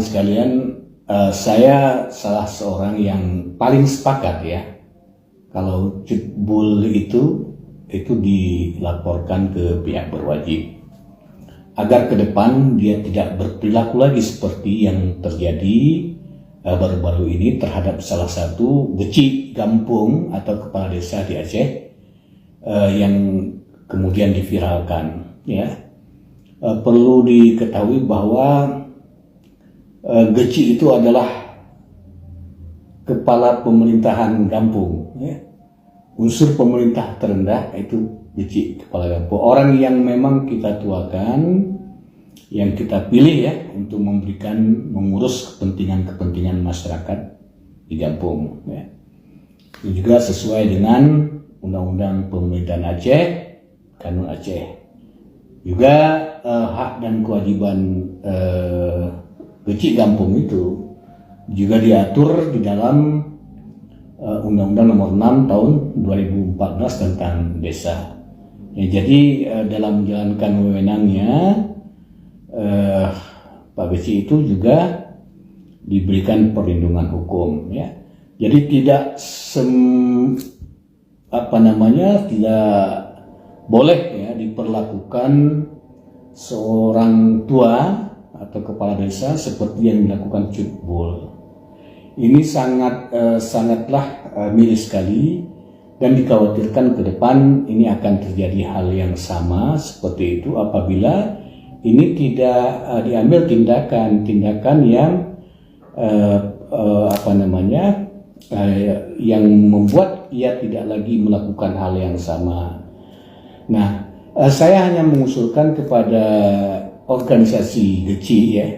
sekalian, saya salah seorang yang paling sepakat ya kalau cutbul itu dilaporkan ke pihak berwajib agar ke depan dia tidak berperilaku lagi seperti yang terjadi baru-baru ini terhadap salah satu beci kampung atau kepala desa di Aceh yang kemudian diviralkan ya. Perlu diketahui bahwa Geci itu adalah kepala pemerintahan kampung ya. Unsur pemerintah terendah itu Geci, kepala kampung. Orang yang memang kita tuakan, yang kita pilih ya untuk mengurus kepentingan masyarakat di kampung ya. Itu juga sesuai dengan Undang-Undang Pemerintahan Aceh, Kanun Aceh. Juga hak dan kewajiban Geci kampung itu juga diatur di dalam Undang-Undang Nomor 6 Tahun 2014 tentang desa. Ya, jadi dalam menjalankan wewenangnya Pak Geci itu juga diberikan perlindungan hukum ya. Jadi tidak tidak boleh ya diperlakukan seorang tua atau kepala desa seperti yang dilakukan cutbul. Ini sangatlah miris sekali dan dikhawatirkan ke depan ini akan terjadi hal yang sama seperti itu apabila ini tidak diambil tindakan yang yang membuat ia tidak lagi melakukan hal yang sama. Nah, saya hanya mengusulkan kepada organisasi Geci ya,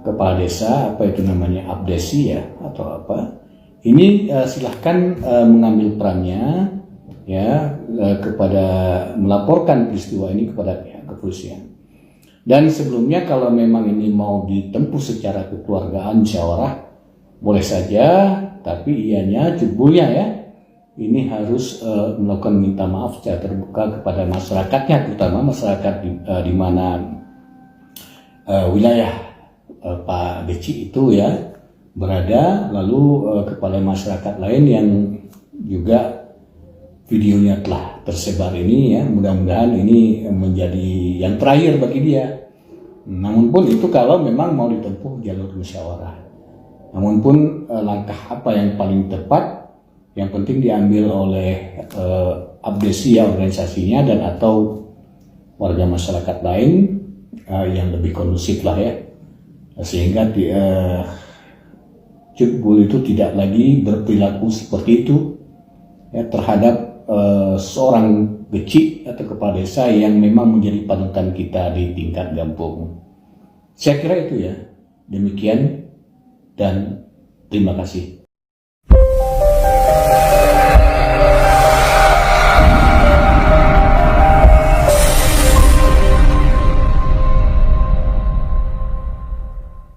kepala desa, apa itu namanya, abdesi ya atau apa, ini silahkan mengambil perannya ya kepada melaporkan peristiwa ini kepada pihak kepolisian. Dan sebelumnya kalau memang ini mau ditempuh secara kekeluargaan musyawarah boleh saja, tapi ianya cutbulnya ya ini harus melakukan minta maaf secara terbuka kepada masyarakatnya, terutama masyarakat di mana wilayah Pak Geci itu ya berada, lalu kepada masyarakat lain yang juga videonya telah tersebar ini ya, mudah-mudahan ini menjadi yang terakhir bagi dia. Namun pun itu kalau memang mau ditempuh jalur musyawarah. Namun pun langkah apa yang paling tepat, yang penting diambil oleh abdesi ya organisasinya dan atau warga masyarakat lain yang lebih kondusif lah ya, sehingga cutbul itu tidak lagi berperilaku seperti itu ya, terhadap seorang Geci atau kepala desa yang memang menjadi panutan kita di tingkat kampung. Saya kira itu ya, demikian dan terima kasih.